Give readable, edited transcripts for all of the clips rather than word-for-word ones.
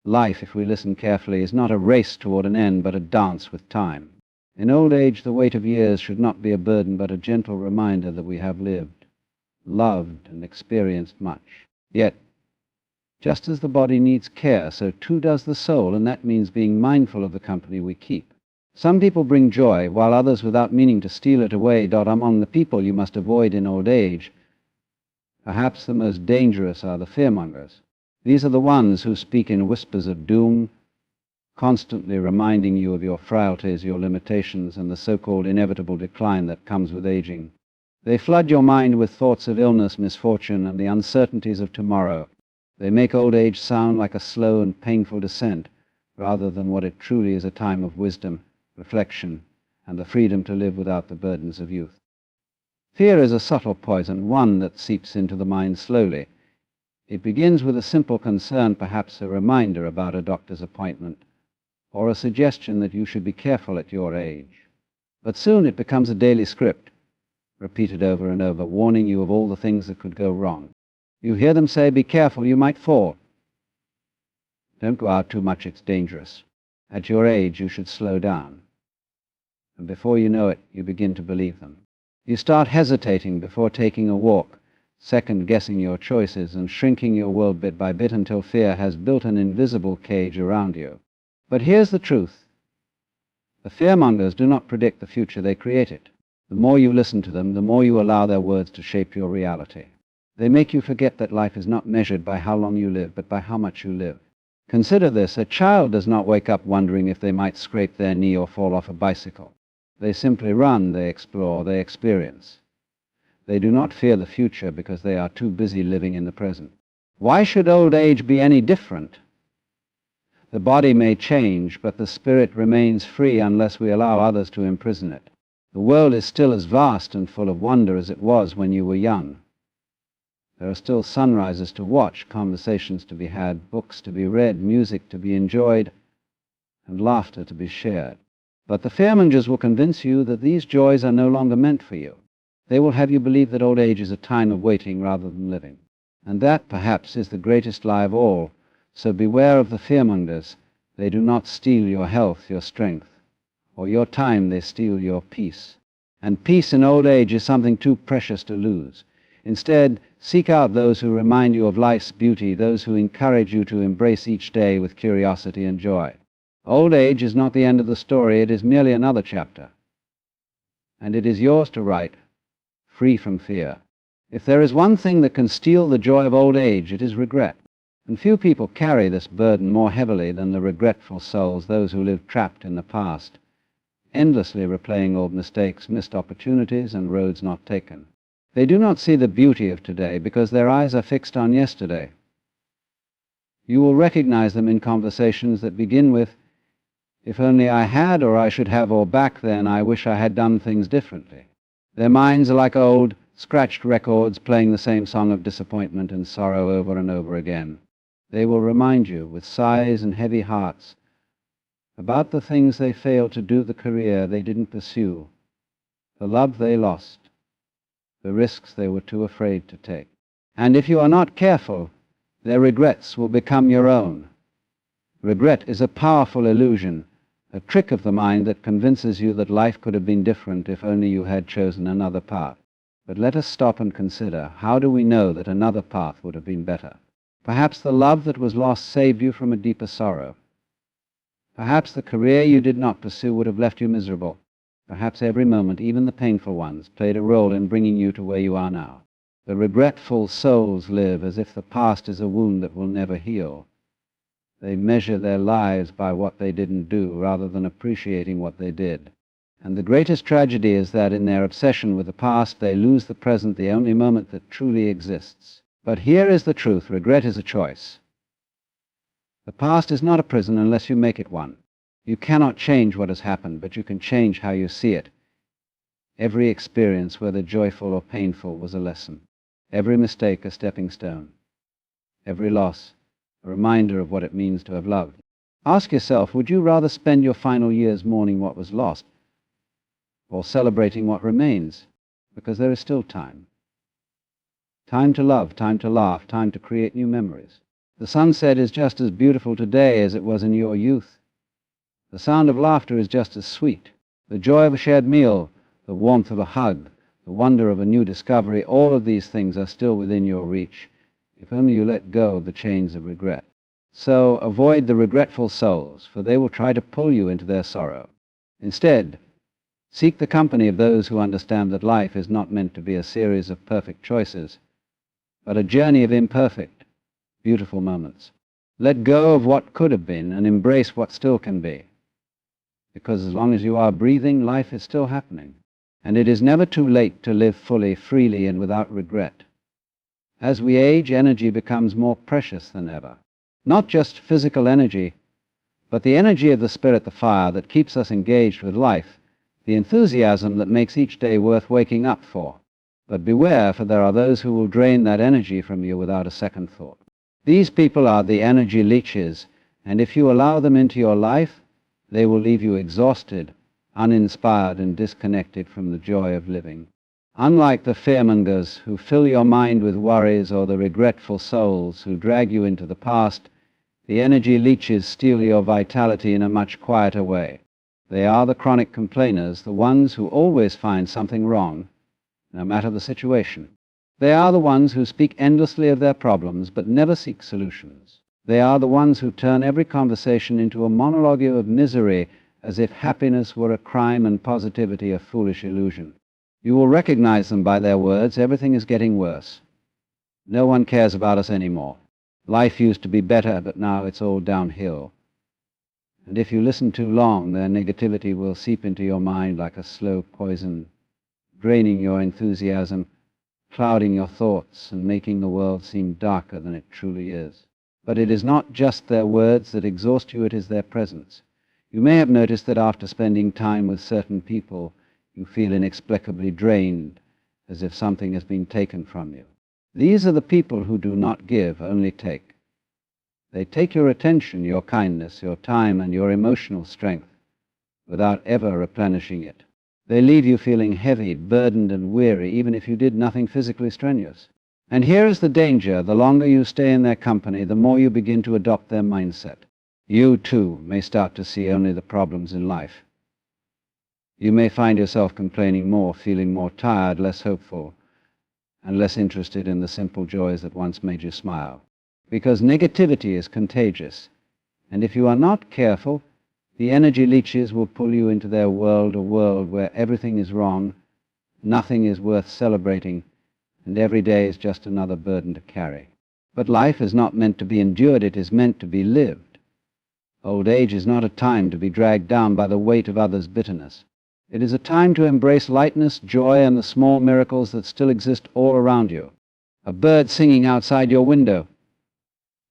Life, if we listen carefully, is not a race toward an end, but a dance with time. In old age, the weight of years should not be a burden, but a gentle reminder that we have lived, loved, and experienced much. Yet, just as the body needs care, so too does the soul, and that means being mindful of the company we keep. Some people bring joy, while others, without meaning to steal it away, among the people you must avoid in old age. Perhaps the most dangerous are the fearmongers. These are the ones who speak in whispers of doom, constantly reminding you of your frailties, your limitations, and the so-called inevitable decline that comes with aging. They flood your mind with thoughts of illness, misfortune, and the uncertainties of tomorrow. They make old age sound like a slow and painful descent, rather than what it truly is, a time of wisdom, reflection, and the freedom to live without the burdens of youth. Fear is a subtle poison, one that seeps into the mind slowly. It begins with a simple concern, perhaps a reminder about a doctor's appointment, or a suggestion that you should be careful at your age. But soon it becomes a daily script, repeated over and over, warning you of all the things that could go wrong. You hear them say, "Be careful, you might fall." Don't go out too much, it's dangerous. At your age, you should slow down. And before you know it, you begin to believe them. You start hesitating before taking a walk, second-guessing your choices and shrinking your world bit by bit until fear has built an invisible cage around you. But here's the truth. The fearmongers do not predict the future, they create it. The more you listen to them, the more you allow their words to shape your reality. They make you forget that life is not measured by how long you live, but by how much you live. Consider this: a child does not wake up wondering if they might scrape their knee or fall off a bicycle. They simply run, they explore, they experience. They do not fear the future because they are too busy living in the present. Why should old age be any different? The body may change, but the spirit remains free unless we allow others to imprison it. The world is still as vast and full of wonder as it was when you were young. There are still sunrises to watch, conversations to be had, books to be read, music to be enjoyed, and laughter to be shared. But the fearmongers will convince you that these joys are no longer meant for you. They will have you believe that old age is a time of waiting rather than living. And that, perhaps, is the greatest lie of all. So beware of the fearmongers. They do not steal your health, your strength, or your time. They steal your peace. And peace in old age is something too precious to lose. Instead, seek out those who remind you of life's beauty, those who encourage you to embrace each day with curiosity and joy. Old age is not the end of the story, it is merely another chapter. And it is yours to write, free from fear. If there is one thing that can steal the joy of old age, it is regret. And few people carry this burden more heavily than the regretful souls, those who live trapped in the past, endlessly replaying old mistakes, missed opportunities, and roads not taken. They do not see the beauty of today because their eyes are fixed on yesterday. You will recognize them in conversations that begin with, "If only I had, or I should have, or back then I wish I had done things differently." Their minds are like old, scratched records playing the same song of disappointment and sorrow over and over again. They will remind you, with sighs and heavy hearts, about the things they failed to do, the career they didn't pursue, the love they lost, the risks they were too afraid to take. And if you are not careful, their regrets will become your own. Regret is a powerful illusion, a trick of the mind that convinces you that life could have been different if only you had chosen another path. But let us stop and consider, how do we know that another path would have been better? Perhaps the love that was lost saved you from a deeper sorrow. Perhaps the career you did not pursue would have left you miserable. Perhaps every moment, even the painful ones, played a role in bringing you to where you are now. The regretful souls live as if the past is a wound that will never heal. They measure their lives by what they didn't do, rather than appreciating what they did. And the greatest tragedy is that in their obsession with the past, they lose the present, the only moment that truly exists. But here is the truth: regret is a choice. The past is not a prison unless you make it one. You cannot change what has happened, but you can change how you see it. Every experience, whether joyful or painful, was a lesson. Every mistake a stepping stone. Every loss a reminder of what it means to have loved. Ask yourself, would you rather spend your final years mourning what was lost, or celebrating what remains? Because there is still time. Time to love, time to laugh, time to create new memories. The sunset is just as beautiful today as it was in your youth. The sound of laughter is just as sweet. The joy of a shared meal, the warmth of a hug, the wonder of a new discovery, all of these things are still within your reach, if only you let go of the chains of regret. So avoid the regretful souls, for they will try to pull you into their sorrow. Instead, seek the company of those who understand that life is not meant to be a series of perfect choices, but a journey of imperfect, beautiful moments. Let go of what could have been and embrace what still can be. Because as long as you are breathing, life is still happening. And it is never too late to live fully, freely, and without regret. As we age, energy becomes more precious than ever. Not just physical energy, but the energy of the spirit, the fire that keeps us engaged with life, the enthusiasm that makes each day worth waking up for. But beware, for there are those who will drain that energy from you without a second thought. These people are the energy leeches, and if you allow them into your life, they will leave you exhausted, uninspired, and disconnected from the joy of living. Unlike the fearmongers who fill your mind with worries, or the regretful souls who drag you into the past, the energy leeches steal your vitality in a much quieter way. They are the chronic complainers, the ones who always find something wrong, no matter the situation. They are the ones who speak endlessly of their problems but never seek solutions. They are the ones who turn every conversation into a monologue of misery, as if happiness were a crime and positivity a foolish illusion. You will recognize them by their words. Everything is getting worse. No one cares about us anymore. Life used to be better, but now it's all downhill. And if you listen too long, their negativity will seep into your mind like a slow poison, draining your enthusiasm, clouding your thoughts, and making the world seem darker than it truly is. But it is not just their words that exhaust you, it is their presence. You may have noticed that after spending time with certain people, you feel inexplicably drained, as if something has been taken from you. These are the people who do not give, only take. They take your attention, your kindness, your time, and your emotional strength, without ever replenishing it. They leave you feeling heavy, burdened, and weary, even if you did nothing physically strenuous. And here is the danger. The longer you stay in their company, the more you begin to adopt their mindset. You, too, may start to see only the problems in life. You may find yourself complaining more, feeling more tired, less hopeful, and less interested in the simple joys that once made you smile. Because negativity is contagious, and if you are not careful, the energy leeches will pull you into their world, a world where everything is wrong, nothing is worth celebrating, and every day is just another burden to carry. But life is not meant to be endured, it is meant to be lived. Old age is not a time to be dragged down by the weight of others' bitterness. It is a time to embrace lightness, joy, and the small miracles that still exist all around you. A bird singing outside your window,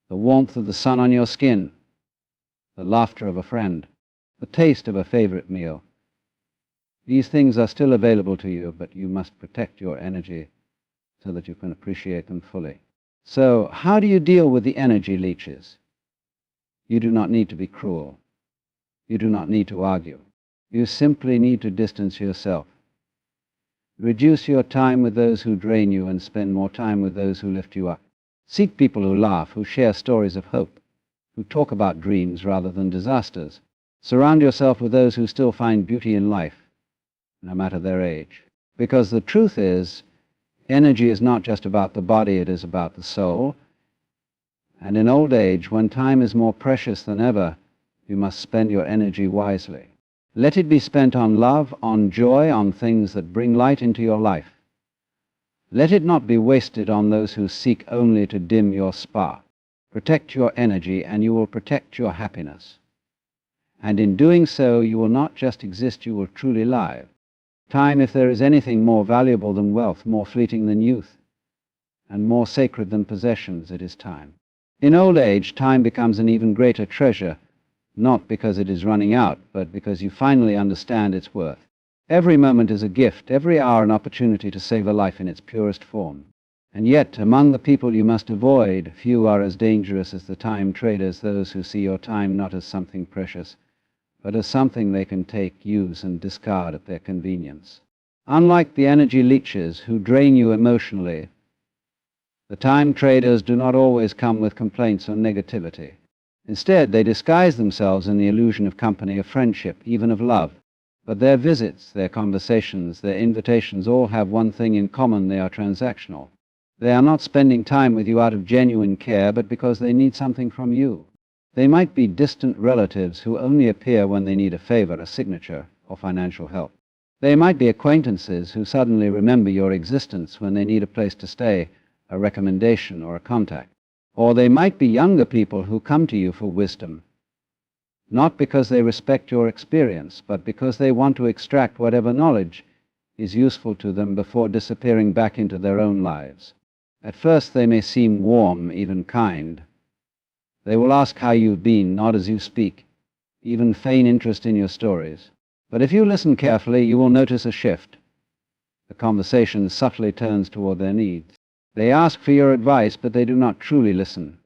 the warmth of the sun on your skin, the laughter of a friend, the taste of a favorite meal. These things are still available to you, but you must protect your energy so that you can appreciate them fully. So, how do you deal with the energy leeches? You do not need to be cruel. You do not need to argue. You simply need to distance yourself. Reduce your time with those who drain you and spend more time with those who lift you up. Seek people who laugh, who share stories of hope, who talk about dreams rather than disasters. Surround yourself with those who still find beauty in life, no matter their age. Because the truth is, energy is not just about the body, it is about the soul. And in old age, when time is more precious than ever, you must spend your energy wisely. Let it be spent on love, on joy, on things that bring light into your life. Let it not be wasted on those who seek only to dim your spark. Protect your energy, and you will protect your happiness. And in doing so, you will not just exist, you will truly live. Time, if there is anything more valuable than wealth, more fleeting than youth, and more sacred than possessions, it is time. In old age, time becomes an even greater treasure, not because it is running out, but because you finally understand its worth. Every moment is a gift, every hour an opportunity to save a life in its purest form. And yet, among the people you must avoid, few are as dangerous as the time traders, those who see your time not as something precious, but as something they can take, use, and discard at their convenience. Unlike the energy leeches who drain you emotionally, The time traders do not always come with complaints or negativity. Instead, they disguise themselves in the illusion of company, of friendship, even of love. But their visits, their conversations, their invitations all have one thing in common: they are transactional. They are not spending time with you out of genuine care, but because they need something from you. They might be distant relatives who only appear when they need a favor, a signature, or financial help. They might be acquaintances who suddenly remember your existence when they need a place to stay, a recommendation, or a contact. Or they might be younger people who come to you for wisdom, not because they respect your experience, but because they want to extract whatever knowledge is useful to them before disappearing back into their own lives. At first they may seem warm, even kind. They will ask how you've been, nod as you speak, even feign interest in your stories. But if you listen carefully, you will notice a shift. The conversation subtly turns toward their needs. They ask for your advice, but they do not truly listen.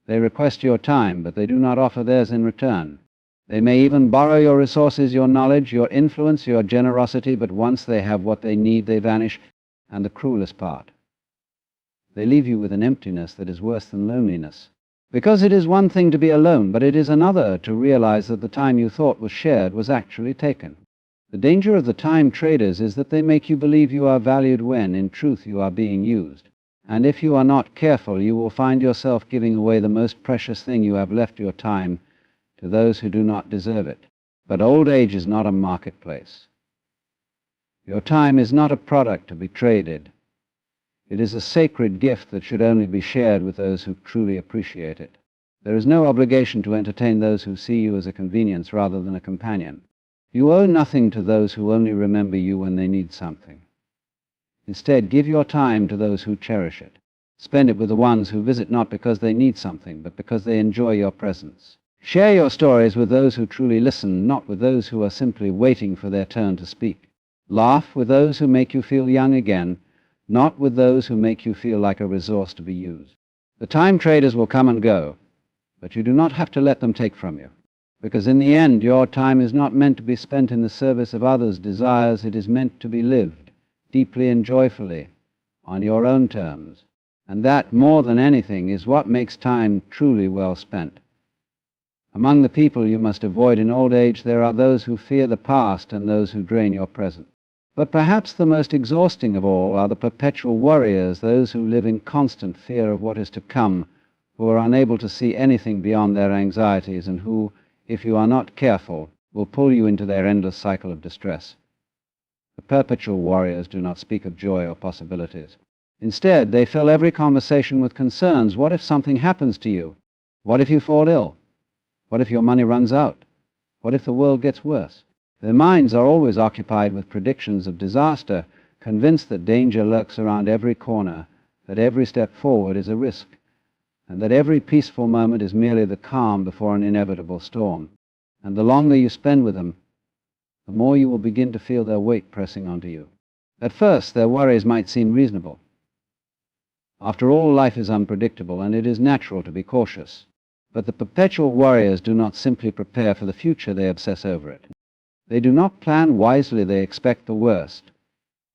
They request your time, but they do not offer theirs in return. They may even borrow your resources, your knowledge, your influence, your generosity, but once they have what they need, they vanish. And the cruelest part, they leave you with an emptiness that is worse than loneliness. Because it is one thing to be alone, but it is another to realize that the time you thought was shared was actually taken. The danger of the time traders is that they make you believe you are valued when, in truth, you are being used. And if you are not careful, you will find yourself giving away the most precious thing you have left, your time, to those who do not deserve it. But old age is not a marketplace. Your time is not a product to be traded. It is a sacred gift that should only be shared with those who truly appreciate it. There is no obligation to entertain those who see you as a convenience rather than a companion. You owe nothing to those who only remember you when they need something. Instead, give your time to those who cherish it. Spend it with the ones who visit not because they need something, but because they enjoy your presence. Share your stories with those who truly listen, not with those who are simply waiting for their turn to speak. Laugh with those who make you feel young again, not with those who make you feel like a resource to be used. The time traders will come and go, but you do not have to let them take from you. Because in the end, your time is not meant to be spent in the service of others' desires. It is meant to be lived, deeply and joyfully, on your own terms. And that, more than anything, is what makes time truly well spent. Among the people you must avoid in old age, there are those who fear the past and those who drain your present. But perhaps the most exhausting of all are the perpetual worriers, those who live in constant fear of what is to come, who are unable to see anything beyond their anxieties, and who, if you are not careful, will pull you into their endless cycle of distress. The perpetual worriers do not speak of joy or possibilities. Instead, they fill every conversation with concerns. What if something happens to you? What if you fall ill? What if your money runs out? What if the world gets worse? Their minds are always occupied with predictions of disaster, convinced that danger lurks around every corner, that every step forward is a risk, and that every peaceful moment is merely the calm before an inevitable storm. And the longer you spend with them, the more you will begin to feel their weight pressing onto you. At first, their worries might seem reasonable. After all, life is unpredictable, and it is natural to be cautious. But the perpetual worriers do not simply prepare for the future, they obsess over it. They do not plan wisely, they expect the worst.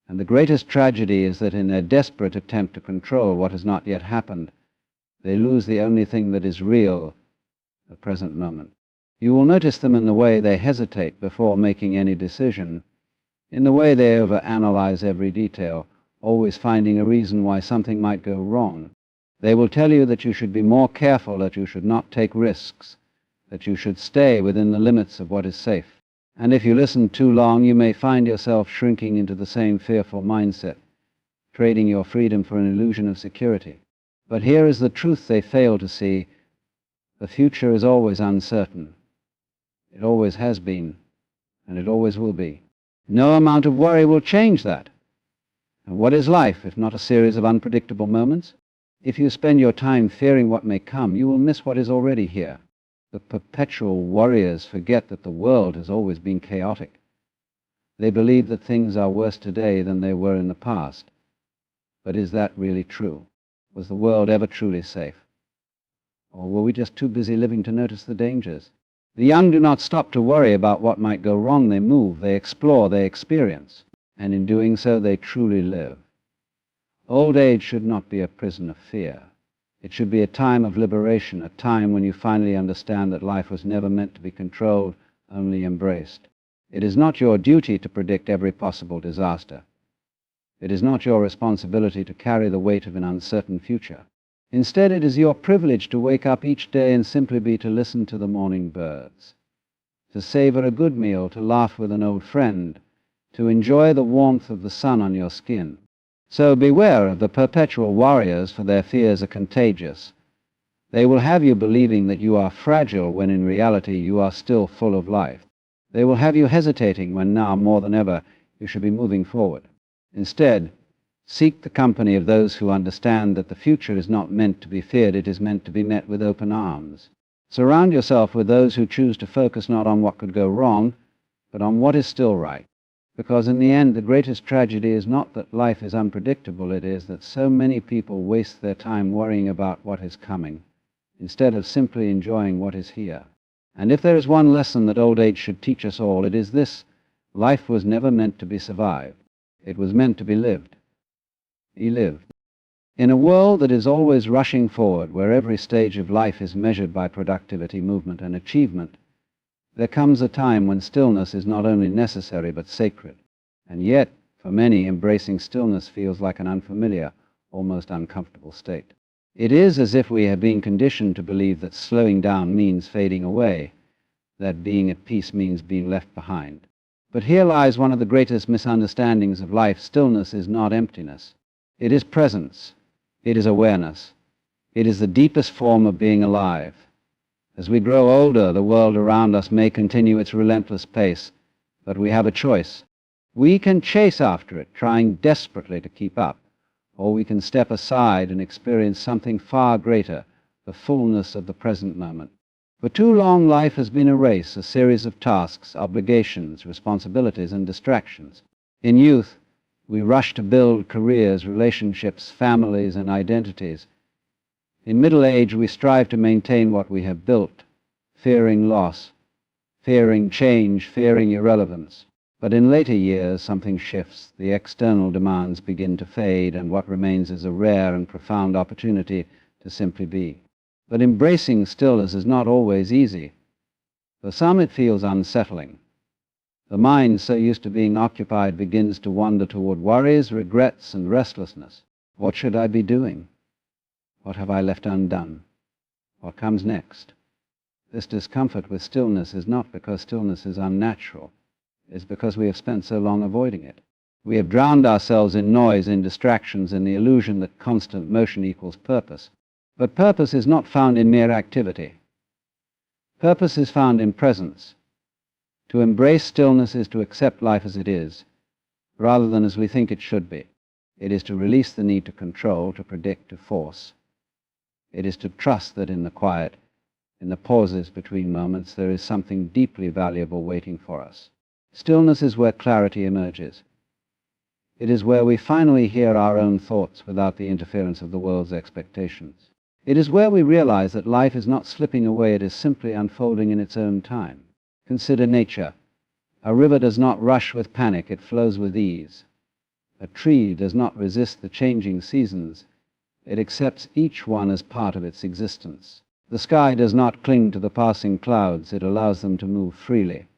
And the greatest tragedy is that in their desperate attempt to control what has not yet happened, they lose the only thing that is real, the present moment. You will notice them in the way they hesitate before making any decision, in the way they overanalyze every detail, always finding a reason why something might go wrong. They will tell you that you should be more careful, that you should not take risks, that you should stay within the limits of what is safe. And if you listen too long, you may find yourself shrinking into the same fearful mindset, trading your freedom for an illusion of security. But here is the truth they fail to see. The future is always uncertain. It always has been, and it always will be. No amount of worry will change that. And what is life if not a series of unpredictable moments? If you spend your time fearing what may come, you will miss what is already here. The perpetual worriers forget that the world has always been chaotic. They believe that things are worse today than they were in the past. But is that really true? Was the world ever truly safe? Or were we just too busy living to notice the dangers? The young do not stop to worry about what might go wrong. They move, they explore, they experience. And in doing so, they truly live. Old age should not be a prison of fear. It should be a time of liberation, a time when you finally understand that life was never meant to be controlled, only embraced. It is not your duty to predict every possible disaster. It is not your responsibility to carry the weight of an uncertain future. Instead, it is your privilege to wake up each day and simply be to listen to the morning birds, to savor a good meal, to laugh with an old friend, to enjoy the warmth of the sun on your skin. So beware of the perpetual worriers, for their fears are contagious. They will have you believing that you are fragile when in reality you are still full of life. They will have you hesitating when now, more than ever, you should be moving forward. Instead, seek the company of those who understand that the future is not meant to be feared, it is meant to be met with open arms. Surround yourself with those who choose to focus not on what could go wrong, but on what is still right. Because in the end, the greatest tragedy is not that life is unpredictable, it is that so many people waste their time worrying about what is coming, instead of simply enjoying what is here. And if there is one lesson that old age should teach us all, it is this: life was never meant to be survived. It was meant to be lived. Be lived. In a world that is always rushing forward, where every stage of life is measured by productivity, movement, and achievement, there comes a time when stillness is not only necessary but sacred. And yet, for many, embracing stillness feels like an unfamiliar, almost uncomfortable state. It is as if we have been conditioned to believe that slowing down means fading away, that being at peace means being left behind. But here lies one of the greatest misunderstandings of life. Stillness is not emptiness. It is presence. It is awareness. It is the deepest form of being alive. As we grow older, the world around us may continue its relentless pace, but we have a choice. We can chase after it, trying desperately to keep up, or we can step aside and experience something far greater, the fullness of the present moment. For too long, life has been a race, a series of tasks, obligations, responsibilities, and distractions. In youth, we rush to build careers, relationships, families, and identities. In middle age, we strive to maintain what we have built, fearing loss, fearing change, fearing irrelevance. But in later years, something shifts. The external demands begin to fade, and what remains is a rare and profound opportunity to simply be. But embracing stillness is not always easy. For some, it feels unsettling. The mind, so used to being occupied, begins to wander toward worries, regrets, and restlessness. What should I be doing? What have I left undone? What comes next? This discomfort with stillness is not because stillness is unnatural. It's because we have spent so long avoiding it. We have drowned ourselves in noise, in distractions, in the illusion that constant motion equals purpose. But purpose is not found in mere activity. Purpose is found in presence. To embrace stillness is to accept life as it is, rather than as we think it should be. It is to release the need to control, to predict, to force. It is to trust that in the quiet, in the pauses between moments, there is something deeply valuable waiting for us. Stillness is where clarity emerges. It is where we finally hear our own thoughts without the interference of the world's expectations. It is where we realize that life is not slipping away, it is simply unfolding in its own time. Consider nature. A river does not rush with panic, it flows with ease. A tree does not resist the changing seasons, it accepts each one as part of its existence. The sky does not cling to the passing clouds, it allows them to move freely.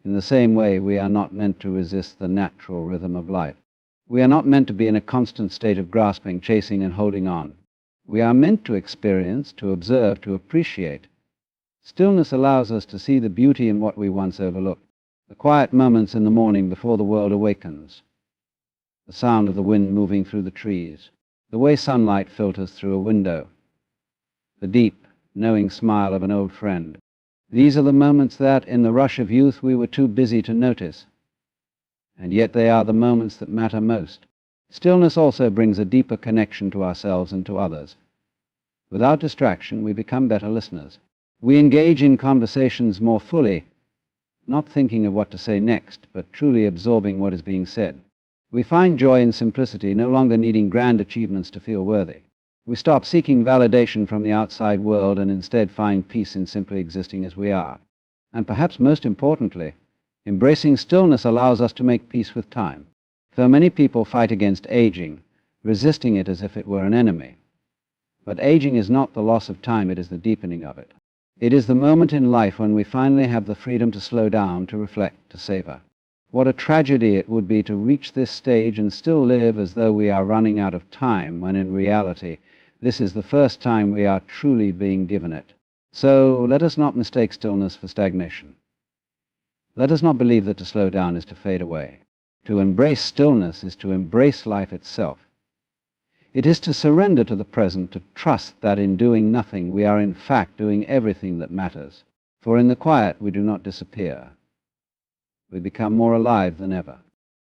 In the same way, we are not meant to resist the natural rhythm of life. We are not meant to be in a constant state of grasping, chasing, and holding on. We are meant to experience, to observe, to appreciate. Stillness allows us to see the beauty in what we once overlooked. The quiet moments in the morning before the world awakens. The sound of the wind moving through the trees. The way sunlight filters through a window. The deep, knowing smile of an old friend. These are the moments that, in the rush of youth, we were too busy to notice. And yet they are the moments that matter most. Stillness also brings a deeper connection to ourselves and to others. Without distraction, we become better listeners. We engage in conversations more fully, not thinking of what to say next, but truly absorbing what is being said. We find joy in simplicity, no longer needing grand achievements to feel worthy. We stop seeking validation from the outside world and instead find peace in simply existing as we are. And perhaps most importantly, embracing stillness allows us to make peace with time. Though many people fight against aging, resisting it as if it were an enemy. But aging is not the loss of time, it is the deepening of it. It is the moment in life when we finally have the freedom to slow down, to reflect, to savor. What a tragedy it would be to reach this stage and still live as though we are running out of time, when in reality this is the first time we are truly being given it. So let us not mistake stillness for stagnation. Let us not believe that to slow down is to fade away. To embrace stillness is to embrace life itself. It is to surrender to the present, to trust that in doing nothing we are in fact doing everything that matters. For in the quiet we do not disappear. We become more alive than ever.